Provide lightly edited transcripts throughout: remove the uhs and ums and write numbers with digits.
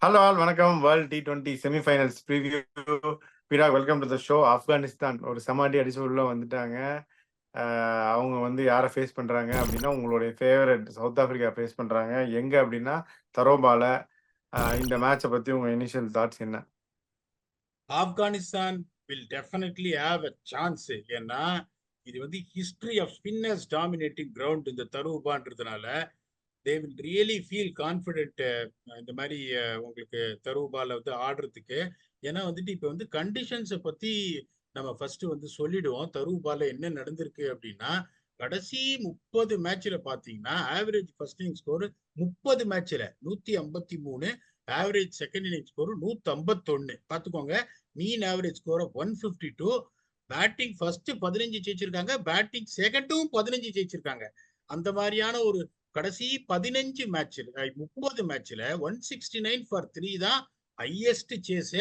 Hello all வணக்கம். World T20 semifinals preview. பிராக், welcome to the show. Afghanistan ஒரு செமாடி அடிச்சு உள்ள வந்துட்டாங்க. அவங்க வந்து யாரை ஃபேஸ் பண்றாங்க அப்படின்னா, உங்களுடைய ஃபேவரட் சவுத் ஆப்பிரிக்கா ஃபேஸ் பண்றாங்க. எங்க அப்படின்னா தரோபால. இந்த மேட்சை பத்தி உங்க இனிஷியல் தாட்ஸ் என்ன? Afghanistan will definitely have a chance. ஏன்னா இது வந்து history of spinners dominating ground இந்த தருபான்றதுனால they will really feel confident இந்த மாதிரி உங்களுக்கு தருபால வந்து ஆடுறதுக்கு. ஏன்னா வந்துட்டு இப்போ வந்து கண்டிஷன்ஸை பத்தி நம்ம ஃபர்ஸ்ட் வந்து சொல்லிடுவோம். தருபால என்ன நடந்திருக்கு அப்படின்னா, கடைசி 30 மேட்ச்ல பாத்தீங்கன்னா ஆவரேஜ் ஃபர்ஸ்ட் இன்னிங் ஸ்கோர் 30 மேட்ச்ல 153, ஆவரேஜ் செகண்ட் இன்னிங் ஸ்கோர் 151. பாத்துக்கோங்க, mean average score of 152. Batting first 15 ஜெயிச்சிருக்காங்க, பேட்டிங் செகண்டும் 15 ஜெயிச்சிருக்காங்க. அந்த மாதிரியான ஒரு கடைசி 15 மேட்ச்ல 30 மேட்ச்ல 169 ஃபார் 3 தான் ஹையஸ்ட் சேஸ்.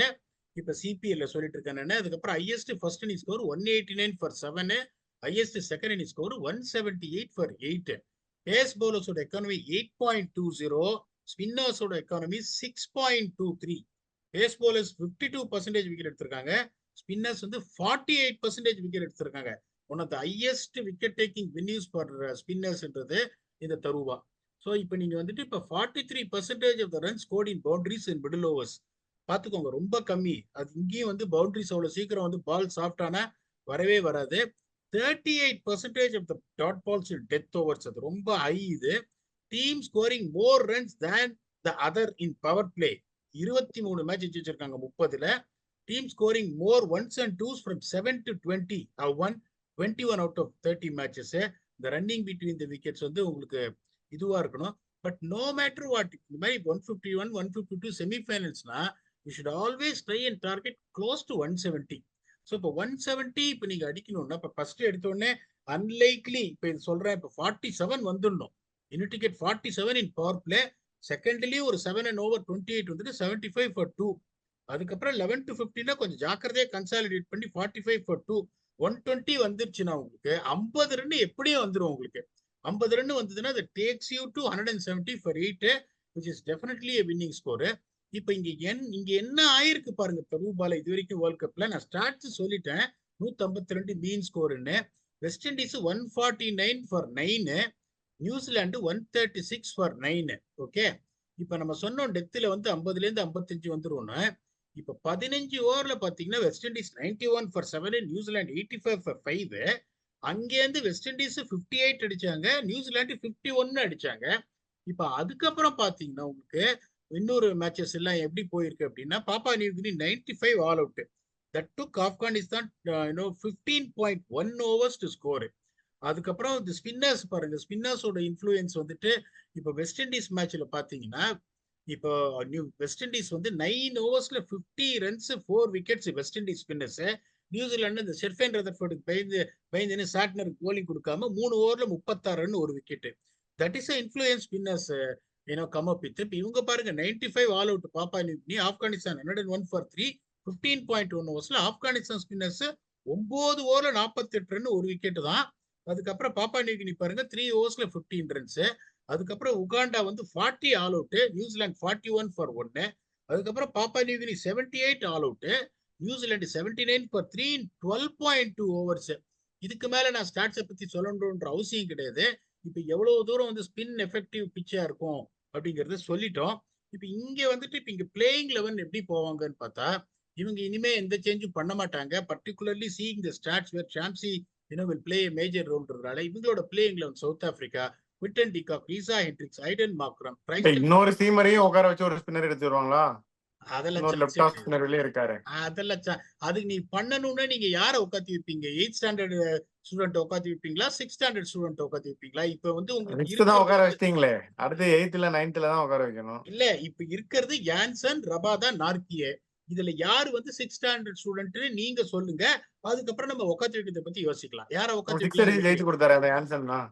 இப்ப சிபிஎல்ல சொல்லிட்டு இருக்கேன். அதுக்கப்புறம் highest first inning score 189 for 7, highest second inning score 178 for 8. Pace பவுலர்ஸோட எக்கானமி 8.20, ஸ்பின்னர்ஸோட எக்கானமி 6.23. பேஸ் பவுலர்ஸ் 52% விக்கெட் எடுத்திருக்காங்க, ஸ்பின்னர்ஸ் வந்து 48% விக்கெட் எடுத்திருக்காங்க. One of the highest wicket taking venues for ஸ்பின்னர்ஸ்ன்றது இந்த தருவா. ஸோ இப்போ நீங்க வந்துட்டு இப்போ 43% of the run scored in boundaries in middle overs. பாத்துக்கோங்க, ரொம்ப கம்மி. அது இங்கேயும் வந்து பவுண்டரிஸ் அவ்வளவு சீக்கிரம் வந்து பால் சாஃப்டான வரவே வராது. 38% of the dot balls in death overs, அது ரொம்ப ஹை. இது team scoring more runs than the other in power play. 23 match வச்சிருக்காங்க 30ல. Team scoring more ones and twos from 7 to 20 won 21 out of 30 matches. இந்த running between the wickets வந்து உங்களுக்கு இதுவா இருக்கணும். பட் நோ மேட்டர் வாட், இந்த மாதிரி 151 152 செமிஃபைனல்ஸ்னா you should always try and target close to 170. So இப்போ 170 இப்போ நீங்க அடிக்கணும்னா, இப்போ ஃபர்ஸ்ட் எடுத்த உடனே அன்லைக்லி இப்போ இது சொல்றேன், இப்போ 47 வந்துடணும். யூனிட் டிக்கெட் 47 இன் பவர் பிளே. செகண்ட்லி ஒரு 7 and over 28 வந்துட்டு 75 for 2. அதுக்கப்புறம் 11 to 15 கொஞ்சம் ஜாக்கிரதையா கன்சாலிடேட் பண்ணி 45 for 2. 120 வந்துருச்சுன்னா உங்களுக்கு 50 ரன் எப்படியும் வந்துடும். உங்களுக்கு 50 ரன் வந்ததுன்னா அது tax you to 170 for 8, which is definitely a winning score. இப்ப இங்க என்ன ஆயிருக்கு பாருங்க தருபால இது வரைக்கும் வேர்ல்ட் கப்ல. நான் ஸ்டாட்ஸ் சொல்லிட்டேன். 152 மீன் ஸ்கோர்னு. West Indies 149 for 9, New Zealand 136 for 9. Okay, இப்ப நம்ம சொன்னோம் டெத்துல வந்து 50ல இருந்து 55 வந்துருவோம்னு. இப்ப 15 ஓவர்ல பாத்தீங்கன்னா west Indies 91 for 7, New Zealand 85 for 5. அங்கேருந்து வெஸ்ட் இண்டீஸ் 58 அடிச்சாங்க, நியூசிலாந்து 51 அடிச்சாங்க. இப்ப அதுக்கப்புறம் பாத்தீங்கன்னா உங்களுக்கு இன்னொரு மேட்சஸ் எல்லாம் எப்படி போயிருக்கு அப்படின்னா, பாப்பா New Guinea 95 all out. That took Afghanistan 15.1 overs to score. அதுக்கப்புறம் இந்த ஸ்பின்னர்ஸ் பாருங்க, ஸ்பின்னர்ஸோட இன்ஃப்ளூயன்ஸ் வந்துட்டு இப்போ வெஸ்ட் இண்டீஸ் மேட்ச்ல பாத்தீங்கன்னா, இப்போ வெஸ்ட் இண்டீஸ் வந்து 9 ஓவர்ஸ்ல 50 runs 4 wickets West Indies spinners. New Zealand இந்த ஷெர்ஃபேன் ரதர்ஃபோர்டுக்கு பயந்துன்னு சாட்னருக்கு போலிங் கொடுக்காம 3 ஓவர்ல 36 ரன் ஒரு wicket. That is influence spinners come up with. இப்போ இவங்க பாருங்க 95 all out Papua New Guinea. Afghanistan 101 for 3, 15.1 ஓவர்ஸ்ல ஆப்கானிஸ்தான் ஸ்பின்னர்ஸ் 9 ஓவர்ல 48 ரன் ஒரு விக்கெட் தான். அதுக்கப்புறம் பாப்பா நியூகினி பாருங்க 3 ஓவர்ஸ்ல 15 ரன்ஸ். அதுக்கப்புறம் உகாண்டா வந்து 40 ஆல் அவுட், நியூசிலாந்து 41 ஃபார் 1. அதுக்கப்புறம் பாப்பா New Guinea 78 all out, New Zealand 79 for 3 in 12.2 overs. இதுக்கு மேல நான் ஸ்டாட்ஸை பத்தி சொல்லணுன்ற அவசியம் கிடையாது. இப்ப எவ்வளவு தூரம் வந்து ஸ்பின் எஃபெக்டிவ் பிச்சா இருக்கும் அப்படிங்கறத சொல்லிட்டோம். இப்ப இங்க வந்துட்டு இப்ப இங்க பிளேயிங் 11 எப்படி போவாங்கன்னு பார்த்தா, இவங்க இனிமே எந்த சேஞ்சும் பண்ண மாட்டாங்க. Particularly seeing the stats where Shamsi will play a major ரோல்ன்றதால இவங்களோட playing 11 South Africa Quinton de Kock, Reeza Hendricks, Aiden Markram, இன்னொரு சீமரையும் உட்கார வச்சு ஒரு ஸ்பின்னர் எடுத்து வருவாங்களா? அதெல்லாம் அதுக்கு நீ பண்ணணும்னா நீங்க யாரை உட்காந்து வைப்பீங்க? 8th ஸ்டாண்டர்ட் ஸ்டூடெண்ட் உட்காந்து வைப்பீங்களா, 6th ஸ்டாண்டர்ட் ஸ்டூடெண்ட் உட்காந்து வைப்பீங்களா? இப்ப வந்து உங்களுக்கு தான் உட்கார வச்சிட்டீங்களே, அடுத்து 8th 9th தான் உட்கார வைக்கணும். இல்ல, இப்ப இருக்கிறது யான்சன், ரபாதா, நார்கியே. இதுல யாரு வந்து 6th ஸ்டாண்டர்ட் ஸ்டூடெண்ட் நீங்க சொல்லுங்க. அதுக்கப்புறம் நம்ம உட்காந்து வைக்கிறத பத்தி யோசிக்கலாம். யாரை உட்காந்து கொடுத்தாரு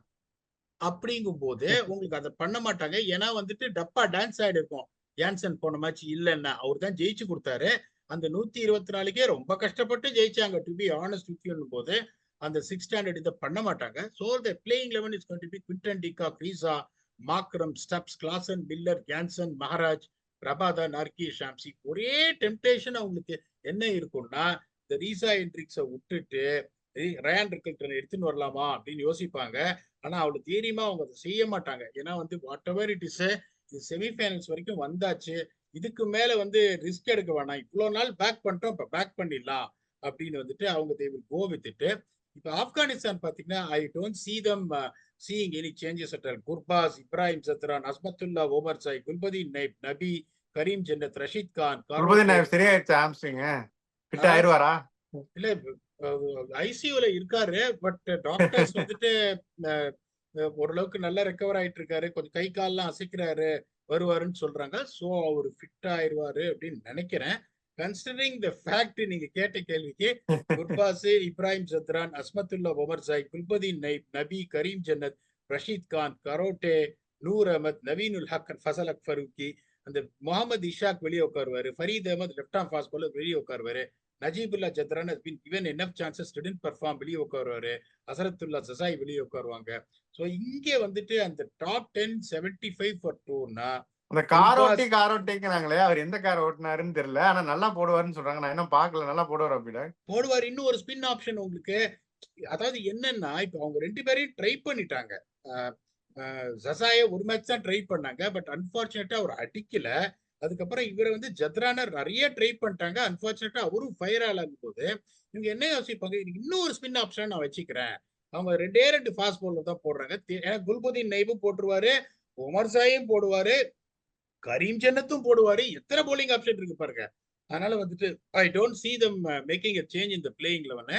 அப்படிங்கும் போது உங்களுக்கு அதை பண்ண மாட்டாங்க. ஏன்னா வந்துட்டு டப்பா டான்ஸ் ஆயிடு இருக்கும். யான்சன் போன மேட்ச் இல்லைன்னா அவர் தான் ஜெயிச்சு கொடுத்தாரு. அந்த 124க்கே ரொம்ப கஷ்டப்பட்டு ஜெயிச்சாங்க. To be honest with you போது அந்த 6th ஸ்டாண்டர்ட் இதை பண்ண மாட்டாங்க. So the playing 11 is going to be Quinton de Kock, Reeza, Markram, Stubbs, Klaasen, Miller, Jansen, Maharaj, Rabada, Nortje, Shamsi. ஒரே டெம்டேஷன் அவங்களுக்கு என்ன இருக்கும்னா, இந்த ரீசா ஹெண்ட்ரிக்ஸை விட்டுட்டு ரயான் ரிக்கல்டனை எடுத்துன்னு வரலாமா அப்படின்னு யோசிப்பாங்க. ஆனா அவளுக்கு தைரியமா அவங்க அதை செய்ய மாட்டாங்க. ஏன்னா வந்து வாட் எவர் இட் இஸ், இது செமிஃபைனல்ஸ் வரைக்கும் வந்தாச்சு, இதுக்கு மேல வந்து ரிஸ்க் எடுக்க வேணாம், இவ்வளவு நாள் பேக் பண்ணிட்டோம், இப்ப பேக் பண்ணிடலாம் அப்படின்னு வந்துட்டு அவங்க they will go with it. இப்ப ஆப்கானிஸ்தான் பாத்தீங்கன்னா, I don't see them seeing any changes at all. Gurbaz, Ibrahim Zadran, Azmatullah Omarzai, Gulbadin Naib, Nabi, Karim ஜன்னத், Rashid Khan, Gulbadin கரோட்டே. நாயப் சரியாயிடுச்சு ஹாம்ஸ்ட்ரிங் ஃபிட் ஆஹ் ஆயிருவாரா? இல்ல ஐசியூல இருக்காரு, பட் டாக்டர்ஸ் வந்துட்டு அஹ், ஓரளவுக்கு நல்லா ரெக்கவர் ஆயிட்டு இருக்காரு, கொஞ்சம் கை கால்லாம் அசைக்கிறாரு, வருவாருன்னு சொல்றாங்க. ஸோ அவர் ஃபிட் ஆயிடுவாரு அப்படின்னு நினைக்கிறேன். கன்சிடரிங் த ஃபேக்ட், நீங்க கேட்ட கேள்விக்கு குர்பாஸ், இப்ராஹிம் சத்ரான், அஸ்மத்துல்லா ஒமர்சாய், குல்பதீன் நைப், நபி, கரீம் ஜன்னத், ரஷீத் கான், கரோட்டே, நூர் அஹமத், நவீனுல் ஹக், ஃபசல் அக் ஃபரூக்கி, அந்த முகமது இஷாக் வெளியே உட்காருவாரு, Fareed Ahmad left arm fast bowler வெளியே உட்காருவாரு, நஜீபுல்லா Zadran has been given enough chances, didn't perform, வெளியே உட்காருவாரு, அசரத்துல்லா ஜசாய் வெளியே உட்காருவாங்க. ஸோ இங்கே வந்துட்டு அந்த டாப் 10 75 for 2னா அந்த காரோட்டிங்கிறாங்களே, அவர் எந்த கார் ஓட்டினாருன்னு தெரியல. ஆனா நல்லா போடுவாருன்னு சொல்றாங்க. நான் இன்னும் பார்க்கல. நல்லா போடுவார் அப்படிடா. போடுவார். இன்னும் ஒரு ஸ்பின் ஆப்ஷன் உங்களுக்கு, அதாவது என்னன்னா, இப்ப அவங்க 2 பேரையும் ட்ரை பண்ணிட்டாங்க. ஜசாய ஒரு மேட்ச் தான் ட்ரை பண்ணாங்க, பட் அன்பார்ச்சுனேட்டா அவர் அடிக்கல. அதுக்கப்புறம் இவரை வந்து ஜத்ரானர் நிறைய ட்ரை பண்ணிட்டாங்க, அன்பார்ச்சுனேட்டா அவரும் ஃபயர் ஆகும் போது இவங்க என்ன யோசிப்பாங்க, இன்னும் ஒரு ஸ்பின் ஆப்ஷன் நான் வச்சுக்கிறேன். அவங்க 2 ஃபாஸ்ட் பவுலர் தான் போடுறாங்க. ஏன்னா குல்புதீன் நைபும் போட்டுருவாரு, உமர் சாயும் போடுவாரு, கரீம் ஜன்னத்தும் போடுவாரு, எத்தனை போலிங் ஆப்ஷன் இருக்கு பாருங்க. அதனால வந்துட்டு ஐ don't see them making a change in the playing 11.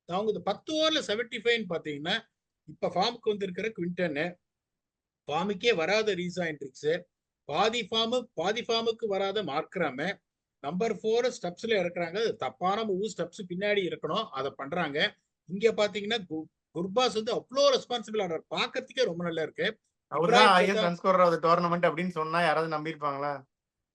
அவங்க இந்த 10 ஓவர்ல 75 பாத்தீங்கன்னா, இப்ப ஃபார்முக்கு வந்திருக்கிற குவிண்டன், ஃபார்முக்கே வராத ரீசா ஹெண்ட்ரிக்ஸ், பாதி ஃபார்முக்கு வராத மார்க்ராம, நம்பர் 4 ஸ்டெப்ஸ்ல இறக்குறாங்க. தப்பான மூவ், ஸ்டெப்ஸ் பின்னாடி இருக்கணும், அதை பண்றாங்க. இங்க பாத்தீங்கன்னா குர்பாஸ் வந்து அவ்வளோ ரெஸ்பான்சிபிள் ஆடுறாரு, பாக்குறதுக்கே ரொம்ப நல்லா இருக்கு. அவர்தான் highest run scorer of the tournament அப்படின்னு சொன்னா யாராவது நம்பியிருப்பாங்களா?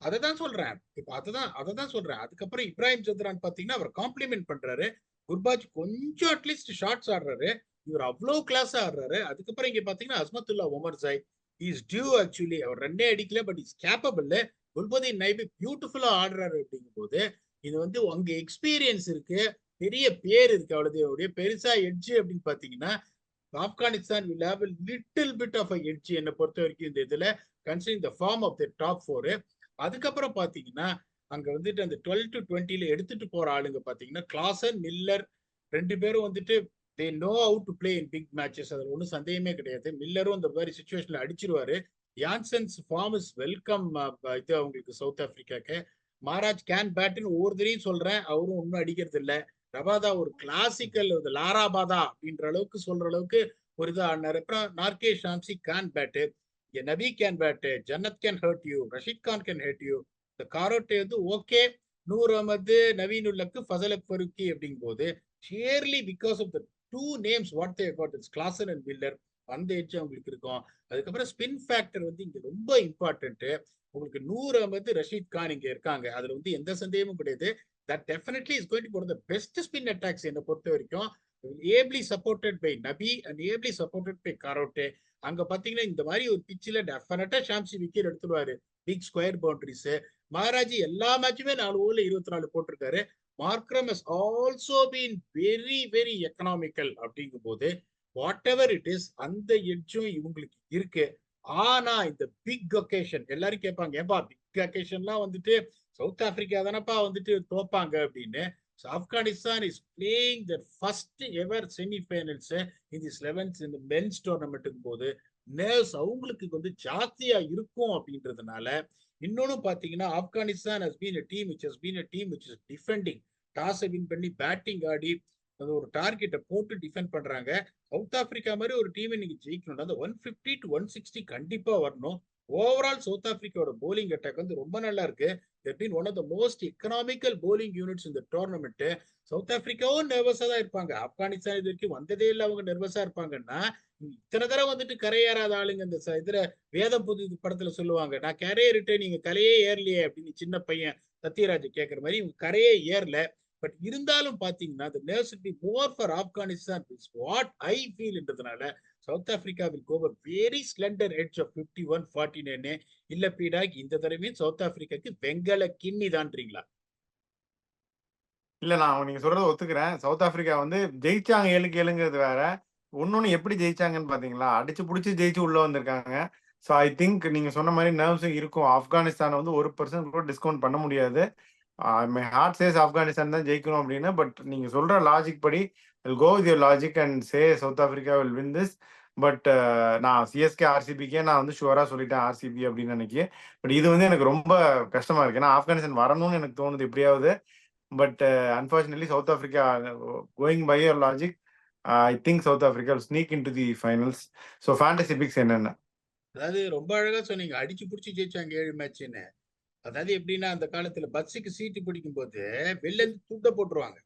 அததான் சொல்றேன். இப்ப அததான் சொல்றேன். அதுக்கப்புறம் இப்ராஹிம் சத்ரான் பாத்தீங்கன்னா அவர் காம்ப்ளிமெண்ட் பண்றாரு. குர்பாஜ் கொஞ்சம் அட்லீஸ்ட் ஷார்ட்ஸ் ஆடுறாரு, இவர் அவ்வளவு கிளாஸ் ஆடுறாரு. அதுக்கப்புறம் இங்க பாத்தீங்கன்னா Azmatullah Omarzai is due, actually அவர் ரன்னே அடிக்கல, but is capable. Gulbadin Naib பியூட்டிஃபுல்லா ஆடுறாரு. அப்படிங்கும் போது இது வந்து அங்க எக்ஸ்பீரியன்ஸ் இருக்கு, பெரிய பேர் இருக்கு. அவ்வளவு பெருசா எட்ஜ் அப்படின்னு பாத்தீங்கன்னா Afghanistan will have a little bit of a edge என்னை பொறுத்த வரைக்கும் இந்த இதுல, considering the form of the top 4. அதுக்கப்புறம் பாத்தீங்கன்னா அங்க வந்துட்டு அந்த 12 to 20ல எடுத்துட்டு போற ஆளுங்க பாத்தீங்கன்னா கிளாசன், மில்லர், 2 பேரும் வந்துட்டு they know how to play in big matches, அதுல ஒன்றும் சந்தேகமே கிடையாது. மில்லரும் இந்த மாதிரி சுச்சுவேஷன்ல அடிச்சிருவாரு. யான்சன்ஸ் ஃபார்ம் இஸ் வெல்கம் இது அவங்களுக்கு சவுத் ஆப்பிரிக்காக்கு. மகாராஜ் கேன் பேட்னு ஒவ்வொருத்தரையும் சொல்றேன், அவரும் ஒன்றும் அடிக்கிறது இல்லை. ரபாதா ஒரு கிளாசிக்கல் லாராபாதா அப்படின்ற அளவுக்கு சொல்ற அளவுக்கு ஒரு இது ஆடினாரு. அப்புறம் Nortje, Shamsi can bat, Nabi can bat, Janat can hurt you, Rashid Khan can hurt you. இந்த காரோட்டே வந்து ஓகே, நூர் அஹமது, நவீனுல்லக்கு, ஃபசல் அக் ஃபருக்கி அப்படிங்கும் போது surely because of the 2 names what they got, it's Klaasen and Miller, அந்த எட்ஜ் அவங்களுக்கு இருக்கும். அதுக்கப்புறம் ஸ்பின் ஃபேக்டர் வந்து இங்க ரொம்ப இம்பார்ட்டன்ட். உங்களுக்கு நூர் அஹமது, ரஷீத் கான் இங்க இருக்காங்க, அதுல வந்து எந்த சந்தேகமும் கிடையாது. That definitely is going to be one of the best spin attacks என்னை பொறுத்த வரைக்கும். ably supported by நபி and ably supported by கரோட்டே. அங்க பாத்தீங்கன்னா இந்த மாதிரி ஒரு பிச்சில் டெஃபினட்டா ஷாம்சி விக்கெட் எடுத்துருவாரு, பிக் ஸ்கொயர் பவுண்டரிஸ். மகாராஜ் எல்லா மேட்சுமே 4 ஓவர்ல 24 போட்டிருக்காரு. Markram has also been very very economical. அப்படிங்கும் போது வாட் எவர் இட் இஸ், அந்த எட்ஜும் இவங்களுக்கு இருக்கு. ஆனா இந்த பிக் ஒகேஷன் எல்லாரும் கேட்பாங்க, ஏன்பா பிக் ஒகேஷன்லாம் வந்துட்டு சவுத் ஆப்பிரிக்கா தானப்பா வந்துட்டு தோப்பாங்க அப்படின்னு. Afghanistan is playing the first ever semi-finals in this 11th இந்த மென்ஸ் டோர்னமெண்ட்டுக்கும் போது நர்வ்ஸ் அவங்களுக்கு வந்து ஜாஸ்தியா இருக்கும் அப்படின்றதுனால. இன்னொன்னு பாத்தீங்கன்னா Afghanistan has been a team which has been a team which is defending, toss win பண்ணி பேட்டிங் ஆடி அது ஒரு டார்கெட்டை போட்டு டிஃபெண்ட் பண்றாங்க. சவுத் ஆப்பிரிக்கா மாதிரி ஒரு டீம் இன்னைக்கு ஜெயிக்கணும், அந்த 150 to 160 கண்டிப்பா வரணும். ஓவரால் சவுத் ஆப்பிரிக்காவோட போலிங் அட்டாக் வந்து ரொம்ப நல்லா இருக்கு. been one of the most economical bowling units in the tournament. South ஆப்பிரிக்காவும் நர்வஸா தான் இருப்பாங்க. ஆப்கானிஸ்தான் இது வரைக்கும் வந்ததே இல்லை அவங்க நர்வஸா இருப்பாங்கன்னா, இத்தனை தடவை வந்துட்டு கரையேறாத ஆளுங்க இந்த இதுல வேதம் புது படத்துல சொல்லுவாங்க, நான் கரையேறிட்டேன் நீங்க கரையே ஏறலையே அப்படின்னு சின்ன பையன் சத்யராஜ் கேட்கிற மாதிரி இவங்க கரையே ஏறல. பட் இருந்தாலும் பாத்தீங்கன்னா the nerves will be more for Afghanistan is what I feel. என்றதுனால South Africa will go a very slender edge of 51-49. இல்ல பீடாக், இந்த தடவையும் சவுத் ஆப்பிரிக்காக்கு வெங்கல கிண்ணி தான்றீங்களா? இல்ல நான் நீங்க சொல்றத ஒத்துக்கிறேன். சவுத் ஆப்பிரிக்கா வந்து ஜெயிச்சாங்க 7-7ங்கிறது வேற. ஒன்னொன்னு எப்படி ஜெயிச்சாங்கன்னு பாத்தீங்களா? அடிச்சு புடிச்சு ஜெயிச்சு உள்ள வந்திருக்காங்க. ஸோ ஐ திங்க் நீங்க சொன்ன மாதிரி நர்வ்ஸும் இருக்கும். ஆப்கானிஸ்தானை வந்து 1% கூட டிஸ்கவுண்ட் பண்ண முடியாது. மை ஹார்ட் சேஸ் ஆப்கானிஸ்தான் தான் ஜெயிக்கணும் அப்படின்னு. பட் நீங்க சொல்ற லாஜிக் படி go with your logic and say South Africa will win this. But நான் சிஎஸ்கே ஆர்சிபிக்கே நான் வந்து ஷுவரா சொல்லிட்டேன் ஆர்சிபி அப்படின்னு நினைக்கிறேன். பட் இது வந்து எனக்கு ரொம்ப கஷ்டமா இருக்கு. ஏன்னா ஆப்கானிஸ்தான் வரணும்னு எனக்கு தோணுது எப்படியாவது. But unfortunately, South Africa, going by your logic, I think South Africa will sneak into the finals. So fantasy picks என்னென்ன? அதாவது ரொம்ப அழகா சொன்னீங்க. அடிச்சு புடிச்சு ஜெயிச்சாங்க 7 மேட்ச்ன்னு. அதாவது எப்படின்னா, அந்த காலத்துல பஸ்ஸுக்கு சீட்டு பிடிக்கும் போது வெளில இருந்து துண்ட போட்டுருவாங்க.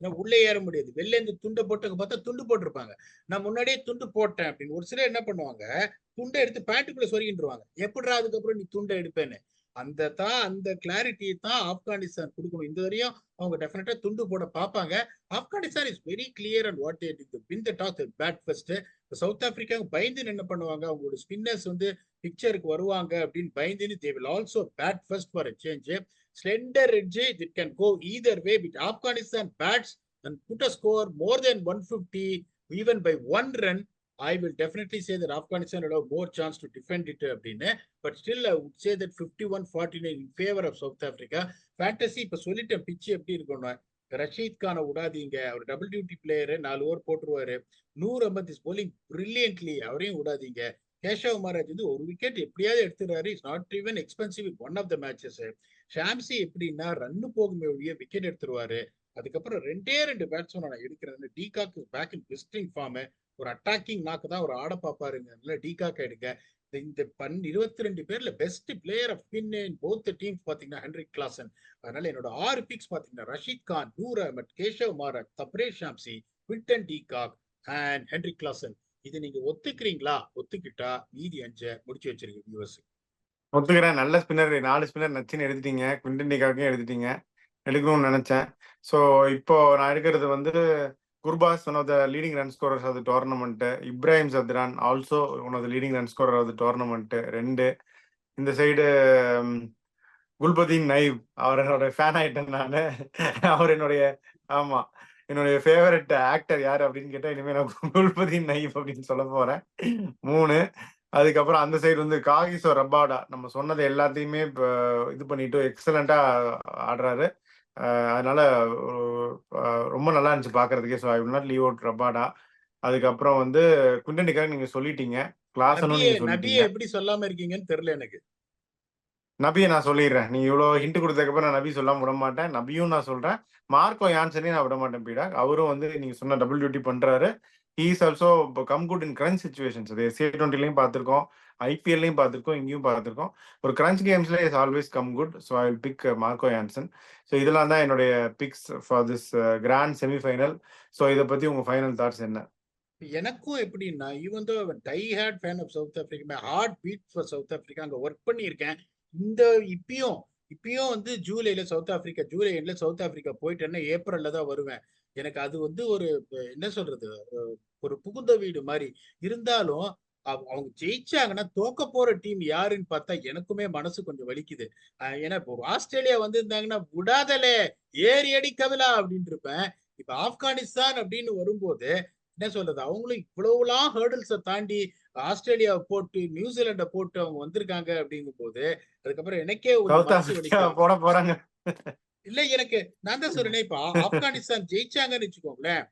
ஏன்னா உள்ளே ஏற முடியாது. வெளில இருந்து துண்ட போட்டவங்க பார்த்தா துண்டு போட்டிருப்பாங்க. நான் முன்னாடியே துண்டு போட்டேன் அப்படின்னு. ஒரு சிலர் என்ன பண்ணுவாங்க, துண்டை எடுத்து பேண்ட்டுக்குள்ள சொருகின்றுவாங்க. எப்படிடா அதுக்கப்புறம் நீ துண்டை எடுப்பேன்னு. அந்த கிளாரிட்டியை தான் ஆப்கானிஸ்தான் கொடுக்கணும். இந்த வரையும் அவங்க டெஃபினட்டா துண்டு போட பார்ப்பாங்க. Afghanistan is very clear and what they did. Win the toss, bat first. South Africa பயந்து என்ன பண்ணுவாங்க, அவங்களோட ஸ்பின்னர்ஸ் வந்து பிக்சருக்கு வருவாங்க அப்படின்னு பயந்துன்னு they will also bat first for a change. Slender edge, it can go either way. But Afghanistan bats and put a score more than 150 even by 1 run. I will definitely say that Afghanistan will have more chance to defend it அப்படின்னு. But still I would say that 51-49 in favor of South Africa. Fantasy இப்ப சொல்லிட்டேன் பிச்சு எப்படி இருக்கணும். ரஷீத் கானை விடாதீங்க. அவர் double duty player, 4 over போட்டுருவாரு. Noor Ahmad is bowling brilliantly, அவரையும் விடாதீங்க. கேஷவ் மகாராஜ் வந்து ஒரு விக்கெட் எப்படியாவது எடுத்துறாரு. Is not even expensive one of the matches. Shamsi எப்படின்னா ரன்னு போகுமே ஒழிய விக்கெட் எடுத்துருவாரு. அதுக்கப்புறம் 2 பேட்ஸ்மேன் நான் எடுக்கிறேன். De Kock is back in blistering form. ஒரு அட்டாக்கிங் நாக்கு தான் ஒரு ஆட பாப்பாருங்க. டிகாக் எடுங்க. இந்த 22 பேர்ல best player of spin in both teams பாத்தீங்கன்னா ஹென்ரிக் கிளாசன். அதனால என்னோட 6 பிக்ஸ் பாத்தீங்கன்னா Rashid Khan, Noor Ahmad, Keshav Maharaj, Tabraiz Shamsi, Quinton de Kock and Heinrich Klaasen. இது நீங்க ஒத்துக்கிறீங்களா? ஒத்துக்கிட்டா மீதி 5 முடிச்சு வச்சிருக்க வியூவர்ஸ். ஒத்துக்கிறேன். நல்ல ஸ்பின்னர் 4 ஸ்பின்னர் நச்சுன்னு எடுத்துட்டீங்க. குவிண்டன் டிகாக்கையும் எடுத்துட்டீங்க. எடுக்கணும்னு நினைச்சேன். ஸோ இப்போ நான் எடுக்கிறது வந்து Gurbaz, one of the leading run scorers of the tournament. Ibrahim Zadran, also one of the leading run scorer of the tournament 2. இந்த சைடு குல்பதீன் நைவ், அவரோட ஃபேன் ஆயிட்டேன் நான். அவர் என்னுடைய ஆமா என்னுடைய ஃபேவரட் ஆக்டர் யாரு அப்படின்னு கேட்டா இனிமே நான் குல்பதீன் நைவ் அப்படின்னு சொல்ல போறேன். 3. அதுக்கப்புறம் அந்த சைடு வந்து காகிசோ ரபாடா, நம்ம சொன்னது எல்லாத்தையுமே இது பண்ணிட்டு எக்ஸலண்டா ஆடுறாரு. அதனால ரொம்ப நல்லா இருந்துச்சு பாக்குறதுக்கே. So I will not leave out Rabada. அதுக்கப்புறம் வந்து குண்டனிக்காக நீங்க சொல்லிட்டீங்க, கிளாசனும் நீங்க சொல்லிட்டீங்க. எப்படி சொல்லாம இருக்கீங்கன்னு தெரியல எனக்கு. நபியை நான் சொல்லிடுறேன். நீங்க இவ்வளவு ஹிண்ட் கொடுத்ததுக்கப்புறம் நான் நபி சொல்லாம விட மாட்டேன். நபியும் நான் சொல்றேன். மார்க்கோ யான்சனையும் நான் விட மாட்டேன் பீடா. அவரும் வந்து நீங்க சொன்ன டபுள் டியூட்டி பண்றாரு. He is also come good in crunch situations. அது C20லையும் பார்த்திருக்கோம், ஐபிஎல்லையும் பார்த்திருக்கோம், இங்கேயும் பார்த்திருக்கோம். ஒரு கிரன்ச் கேம்ஸ்ல is always come good. So I will pick Marco Jansen. So இதெல்லாம் தான் என்னுடைய picks for this grand semifinal. So இதை பத்தி உங்க ஃபைனல் தாட்ஸ் என்ன? எனக்கும் எப்படின்னா, even though die hard fan of South Africa, heart beat for South Africa. அங்க ஒர்க் பண்ணியிருக்கேன். இப்பயும் வந்து ஜூலைல சவுத் ஆப்பிரிக்கா, ஜூலை எண்ட்ல சவுத் ஆப்பிரிக்கா போயிட்டேன்னா ஏப்ரல்ல தான் வருவேன். எனக்கு அது வந்து ஒரு என்ன சொல்றது, ஒரு புகுந்த வீடு மாதிரி இருந்தாலும் அவங்க ஜெயிச்சாங்கன்னா தோக்க போற டீம் யாருன்னு பார்த்தா எனக்குமே மனசு கொஞ்சம் வலிக்குது. ஏன்னா இப்போ ஆஸ்திரேலியா வந்திருந்தாங்கன்னா விடாதலே ஏறி அடி கவிலா அப்படின்னு இருப்பேன். இப்ப ஆப்கானிஸ்தான் அப்படின்னு வரும்போது என்ன சொல்றது, அவங்களும் இவ்வளவுலாம் ஹேர்டில்ஸை தாண்டி ஆஸ்திரேலியாவை போட்டு நியூசிலாண்டை போட்டு அவங்க வந்திருக்காங்க அப்படிங்கும் போது அதுக்கப்புறம் எனக்கே ஒரு மனசு வலிக்கும். போட போறாங்க. இல்ல எனக்கு நான் தான் சொல்றேன், இப்ப ஆப்கானிஸ்தான் ஜெயிச்சாங்கன்னு வச்சுக்கோங்களேன்,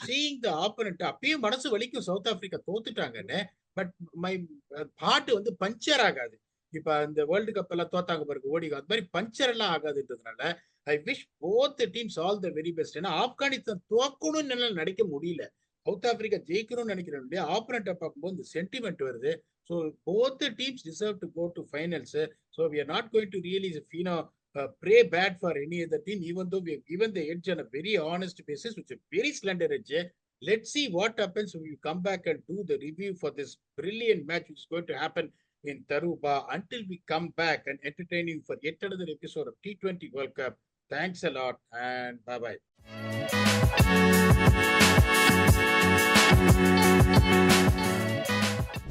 சீயிங் த ஆப்பனன்ட் அப்பயும் மனசு வலிக்கும் சவுத் ஆப்பிரிக்கா தோத்துட்டாங்கன்னு. பட் மை ஹார்ட் வந்து பஞ்சர் ஆகாது. இப்ப இந்த வேர்ல்டு கப் எல்லாம் தோத்தாங்க பாருங்க ஓடி, அது மாதிரி பஞ்சர் எல்லாம் ஆகாதுன்றதுனால I wish both teams all the very best. ஏன்னா ஆப்கானிஸ்தான் தோக்கணும்னு என்னால நினைக்க முடியல, சவுத் ஆப்பிரிக்கா ஜெயிக்கணும்னு நினைக்கிறேன். ஆப்பனண்ட்டை பார்க்கும்போது இந்த சென்டிமெண்ட் வருது. So both the teams deserve to go to finals. So we are not going to really pray bad for any other team, even though we have given the edge on a very honest basis, which is a very slender edge. Let's see what happens when we come back and do the review for this brilliant match which is going to happen in Taruba. Until we come back and entertain you for yet another episode of T20 World Cup. Thanks a lot and bye-bye.